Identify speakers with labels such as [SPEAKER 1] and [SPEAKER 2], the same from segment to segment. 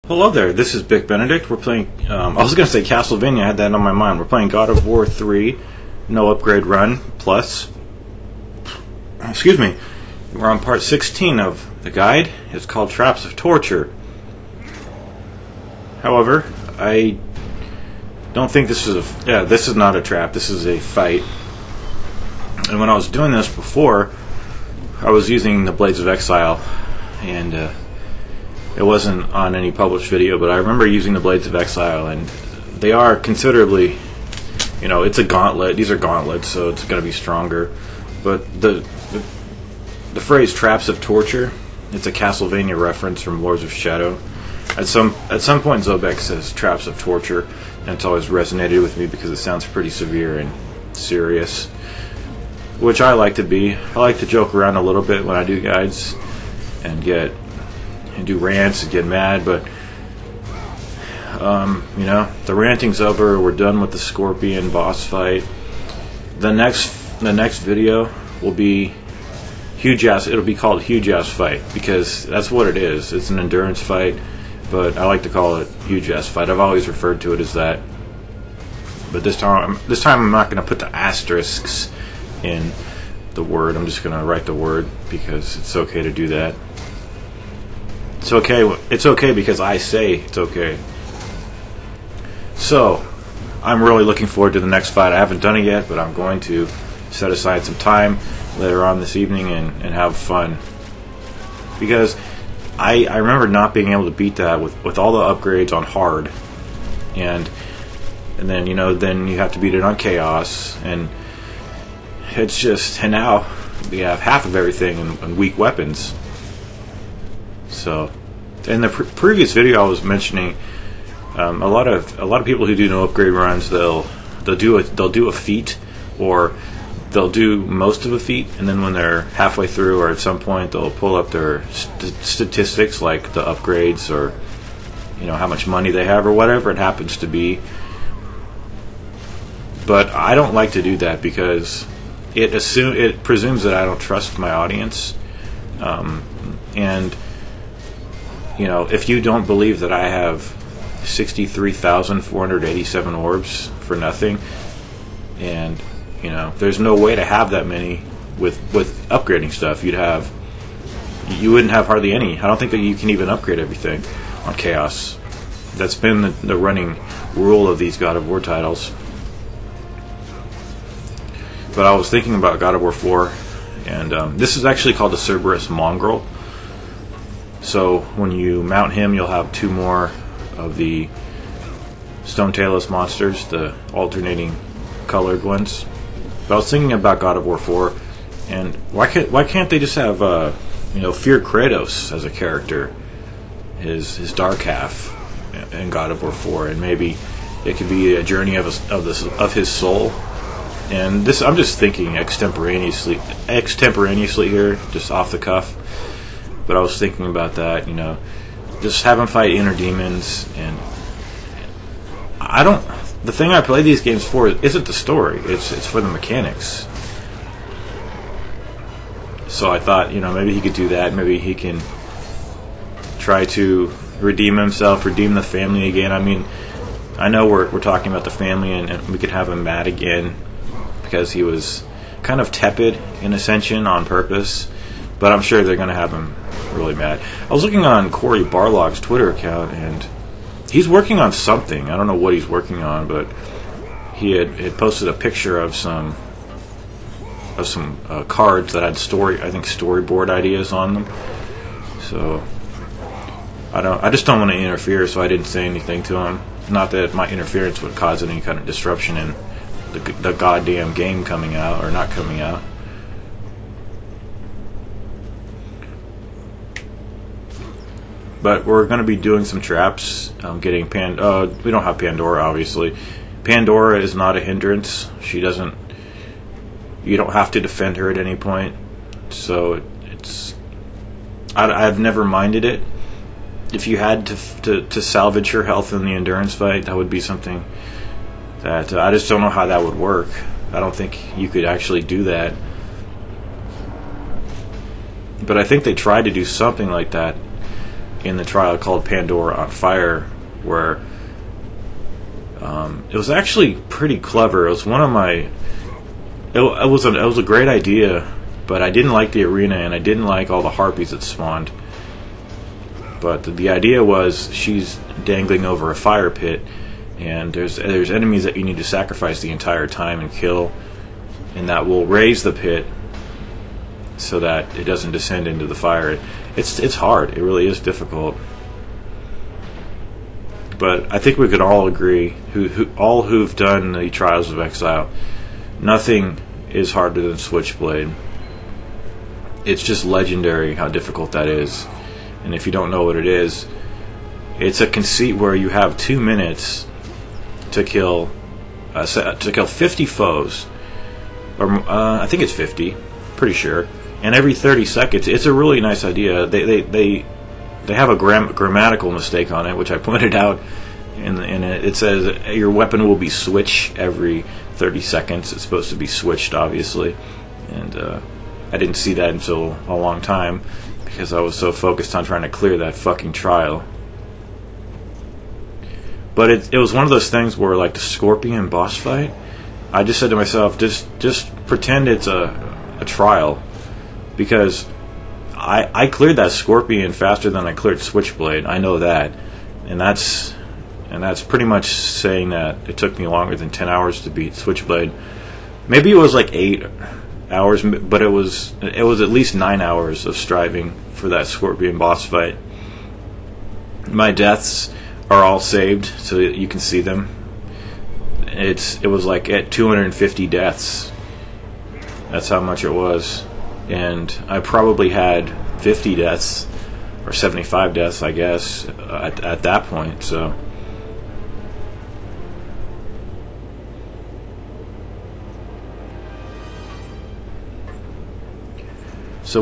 [SPEAKER 1] Hello there, this is Bic Benedict. We're playing, I was going to say Castlevania, I had that on my mind. We're playing God of War 3, no upgrade run, plus, excuse me, we're on part 16 of the guide. It's called Traps of Torture. However, I don't think this is this is not a trap, this is a fight. And when I was doing this before, I was using the Blades of Exile, and it wasn't on any published video, but I remember using the Blades of Exile, and they are considerably, it's a gauntlet. These are gauntlets, so it's going to be stronger. But the phrase "traps of torture," it's a Castlevania reference from Lords of Shadow. At some point, Zobek says "traps of torture," and it's always resonated with me because it sounds pretty severe and serious, which I like to be. I like to joke around a little bit when I do guides and do rants and get mad, but the ranting's over. We're done with the Scorpion boss fight. The next video will be huge ass. It'll be called Huge Ass Fight because that's what it is. It's an endurance fight, but I like to call it Huge Ass Fight. I've always referred to it as that. But this time I'm not going to put the asterisks in the word. I'm just going to write the word because it's okay to do that. It's okay because I say it's okay. So, I'm really looking forward to the next fight. I haven't done it yet, but I'm going to set aside some time later on this evening and have fun. Because I remember not being able to beat that with all the upgrades on hard. And then, then you have to beat it on chaos. And it's just, and now we have half of everything and weak weapons. So, in the previous video, I was mentioning a lot of people who do no upgrade runs. They'll do a feat, or they'll do most of a feat, and then when they're halfway through or at some point, they'll pull up their statistics, like the upgrades or how much money they have or whatever it happens to be. But I don't like to do that because it presumes that I don't trust my audience, and if you don't believe that I have 63,487 orbs for nothing, and there's no way to have that many with upgrading stuff. You wouldn't have hardly any. I don't think that you can even upgrade everything on Chaos. That's been the running rule of these God of War titles. But I was thinking about God of War 4, and this is actually called the Cerberus Mongrel. So when you mount him, you'll have two more of the stone-tailless monsters, the alternating colored ones. But I was thinking about God of War 4, and why can't they just have Fear Kratos as a character, his dark half in God of War 4, and maybe it could be a journey of his soul. And this, I'm just thinking extemporaneously here, just off the cuff. But I was thinking about that, just have him fight inner demons, and the thing I play these games for isn't the story, it's for the mechanics. So I thought, maybe he could do that, maybe he can try to redeem himself, redeem the family again. I mean, I know we're talking about the family, and we could have him mad again, because he was kind of tepid in Ascension on purpose, but I'm sure they're going to have him really mad. I was looking on Cory Barlog's Twitter account, and he's working on something. I don't know what he's working on, but he had posted a picture of some cards that had storyboard ideas on them. So I just don't want to interfere, so I didn't say anything to him. Not that my interference would cause any kind of disruption in the goddamn game coming out or not coming out. But we're going to be doing some traps. Getting we don't have Pandora, obviously. Pandora is not a hindrance. You don't have to defend her at any point. So I've never minded it. If you had to salvage her health in the endurance fight, that would be something that I just don't know how that would work. I don't think you could actually do that. But I think they tried to do something like that in the trial called Pandora on Fire, where it was actually pretty clever. It was one of my. It was a great idea, but I didn't like the arena and I didn't like all the harpies that spawned. But the idea was she's dangling over a fire pit, and there's enemies that you need to sacrifice the entire time and kill, and that will raise the pit so that it doesn't descend into the fire. It's hard. It really is difficult. But I think we could all agree, all who've done the Trials of Exile, nothing is harder than Switchblade. It's just legendary how difficult that is. And if you don't know what it is, it's a conceit where you have 2 minutes to kill 50 foes, or I think it's 50, pretty sure. And every 30 seconds, it's a really nice idea. They have a grammatical mistake on it, which I pointed out. It says your weapon will be switched every 30 seconds. It's supposed to be switched, obviously, and I didn't see that until a long time because I was so focused on trying to clear that fucking trial. But it was one of those things where, like the Scorpion boss fight, I just said to myself, just pretend it's a trial, because I cleared that Scorpion faster than I cleared Switchblade. I know that, and that's pretty much saying that it took me longer than 10 hours to beat Switchblade. Maybe it was like 8 hours, but it was at least 9 hours of striving for that Scorpion boss fight. My deaths are all saved so that you can see them. It was like at 250 deaths. That's how much it was. And I probably had 50 deaths or 75 deaths, I guess, at that point. So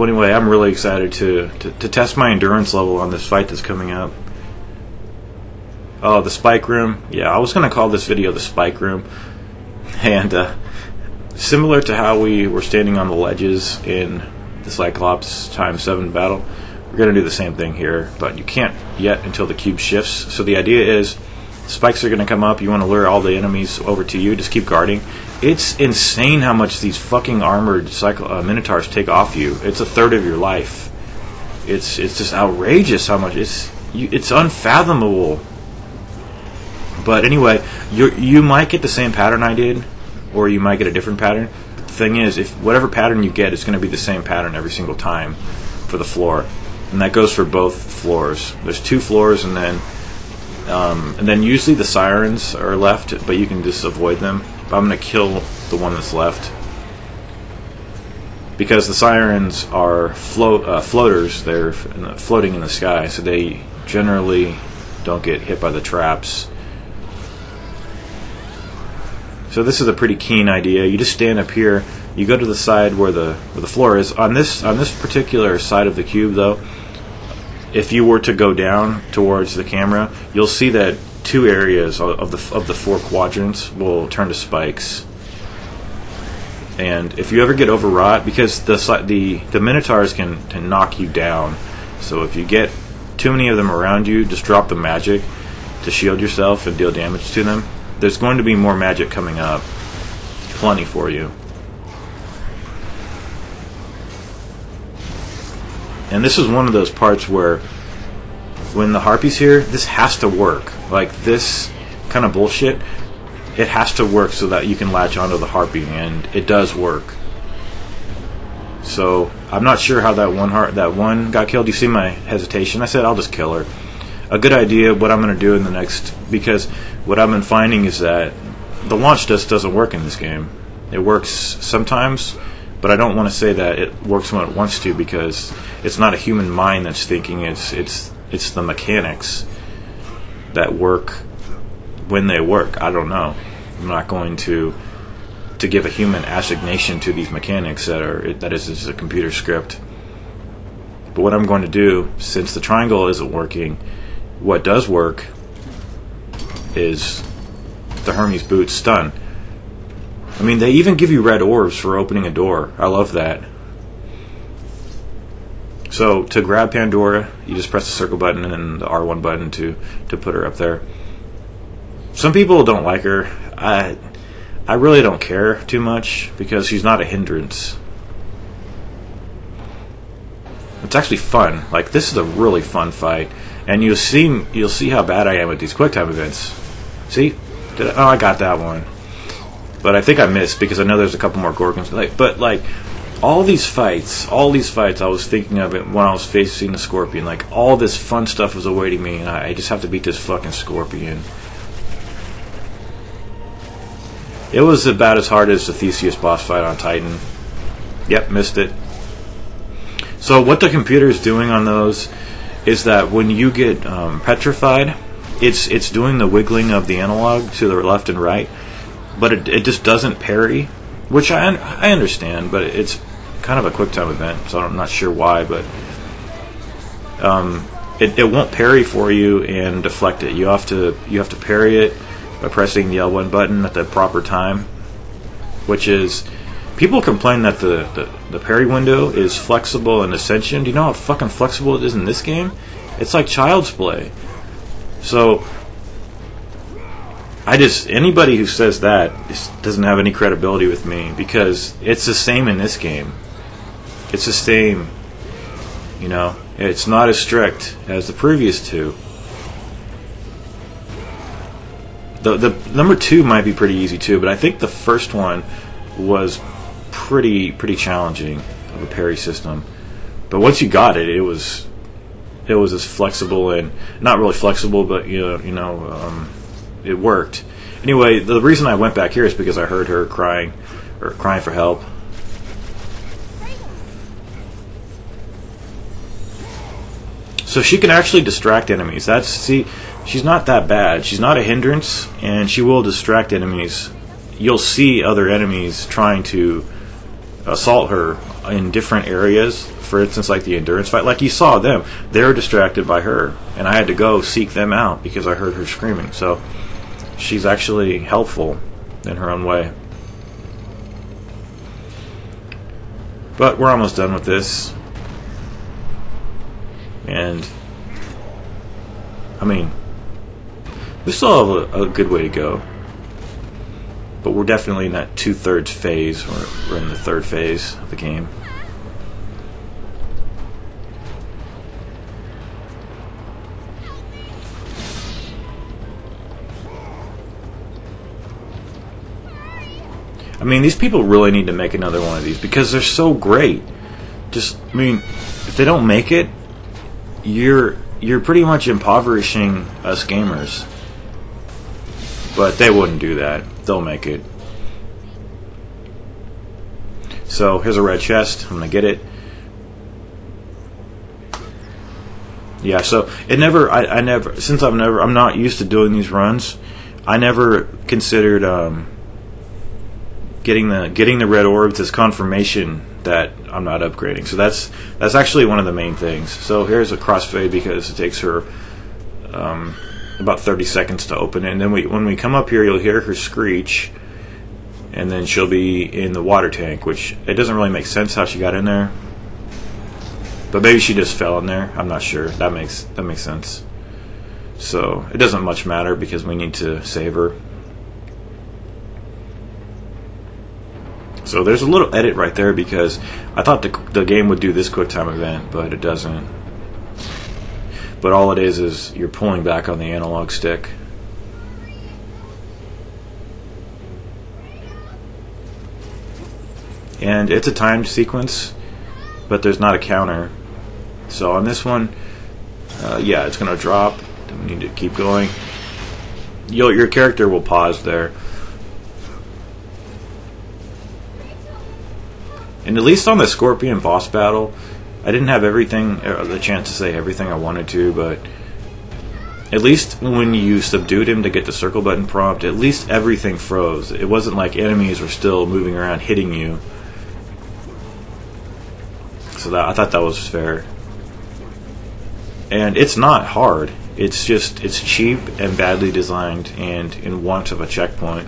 [SPEAKER 1] anyway, I'm really excited to test my endurance level on this fight that's coming up. Oh, the Spike Room. Yeah, I was going to call this video the Spike Room. And similar to how we were standing on the ledges in the Cyclops ×7 battle, we're going to do the same thing here, but you can't yet until the cube shifts. So the idea is, spikes are going to come up, you want to lure all the enemies over to you, just keep guarding. It's insane how much these fucking armored Minotaurs take off you. It's a third of your life. It's just outrageous how much, it's unfathomable. But anyway, you might get the same pattern I did, or you might get a different pattern. But the thing is, if whatever pattern you get, it's going to be the same pattern every single time for the floor, and that goes for both floors. There's 2 floors, and then usually the sirens are left, but you can just avoid them. But I'm going to kill the one that's left because the sirens are floaters. They're floating in the sky, so they generally don't get hit by the traps. So this is a pretty keen idea. You just stand up here. You go to the side where the floor is. On this particular side of the cube, though, if you were to go down towards the camera, you'll see that 2 areas of the 4 quadrants will turn to spikes. And if you ever get overwrought, because the Minotaurs can knock you down, so if you get too many of them around you, just drop the magic to shield yourself and deal damage to them. There's going to be more magic coming up. Plenty for you. And this is one of those parts where when the Harpy's here, this has to work. Like this kind of bullshit, it has to work so that you can latch onto the Harpy, and it does work. So I'm not sure how that one got killed. You see my hesitation? I said I'll just kill her. A good idea, what I'm going to do in the next, because what I've been finding is that the launch just doesn't work in this game. It works sometimes, but I don't want to say that it works when it wants to, because it's not a human mind that's thinking. It's the mechanics that work when they work. I don't know. I'm not going to give a human assignation to these mechanics that is a computer script. But what I'm going to do, since the triangle isn't working, what does work is the Hermes boot stun. I mean, they even give you red orbs for opening a door. I love that. So to grab Pandora, you just press the circle button and then the R1 button to put her up there. Some people don't like her. I really don't care too much because she's not a hindrance. It's actually fun. Like, this is a really fun fight, and you'll see how bad I am with these quick time events. See? Oh, I got that one, but I think I missed because I know there's a couple more Gorgons. But all these fights, I was thinking of it when I was facing the Scorpion. Like, all this fun stuff was awaiting me, and I just have to beat this fucking Scorpion. It was about as hard as the Theseus boss fight on Titan. Yep, missed it. So what the computer is doing on those is that when you get petrified, it's doing the wiggling of the analog to the left and right, but it just doesn't parry, which I understand, but it's kind of a quick time event, so I'm not sure why, but it won't parry for you and deflect it. You have to parry it by pressing the L1 button at the proper time, which is, people complain that the parry window is flexible in Ascension. Do you know how fucking flexible it is in this game? It's like child's play. So anybody who says that just doesn't have any credibility with me, because it's the same in this game. It's the same, you know. It's not as strict as the previous two. The number 2 might be pretty easy too, but I think the first one was pretty challenging of a parry system. But once you got it, it was as flexible, and not really flexible, but it worked. Anyway, the reason I went back here is because I heard her crying for help. So she can actually distract enemies. She's not that bad. She's not a hindrance, and she will distract enemies. You'll see other enemies trying to assault her in different areas. For instance, like the endurance fight. Like, you saw them. They were distracted by her, and I had to go seek them out because I heard her screaming. So she's actually helpful in her own way. But we're almost done with this. And I mean, we still have a good way to go, but we're definitely in that 2/3 phase. We're in the 3rd phase of the game. I mean, these people really need to make another one of these because they're so great. I mean, if they don't make it, you're pretty much impoverishing us gamers. But they wouldn't do that. They'll make it. So here's a red chest. I'm gonna get it. Yeah. So I never. Since I'm not used to doing these runs. I never considered getting the red orbs as confirmation that I'm not upgrading. So that's actually one of the main things. So here's a crossfade because it takes her about 30 seconds to open it. And then when we come up here, you'll hear her screech, and then she'll be in the water tank, which it doesn't really make sense how she got in there. But maybe she just fell in there. I'm not sure. That makes sense. So it doesn't much matter because we need to save her. So there's a little edit right there because I thought the game would do this QuickTime event, but it doesn't. But all it is you're pulling back on the analog stick. And it's a timed sequence, but there's not a counter. So on this one, yeah, it's going to drop. Then we need to keep going. Your character will pause there. And at least on the Scorpion boss battle, I didn't have the chance to say everything I wanted to, but at least when you subdued him to get the circle button prompt, at least everything froze. It wasn't like enemies were still moving around hitting you. So I thought that was fair. And it's not hard. It's cheap and badly designed and in want of a checkpoint.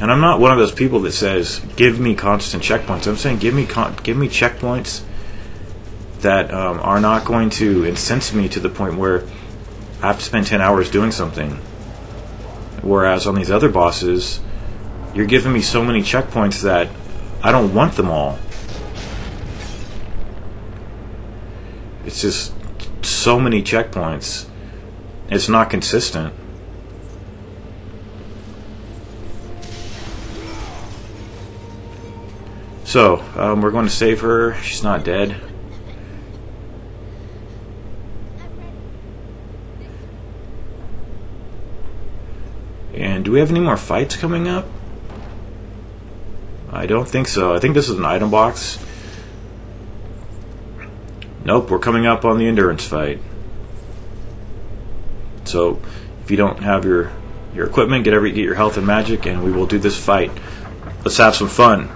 [SPEAKER 1] And I'm not one of those people that says, give me constant checkpoints. I'm saying, give me checkpoints that are not going to incense me to the point where I have to spend 10 hours doing something. Whereas on these other bosses, you're giving me so many checkpoints that I don't want them all. It's just so many checkpoints. It's not consistent. So, we're going to save her. She's not dead. And do we have any more fights coming up? I don't think so. I think this is an item box. Nope, we're coming up on the endurance fight. So, if you don't have your equipment, get your health and magic, and we will do this fight. Let's have some fun.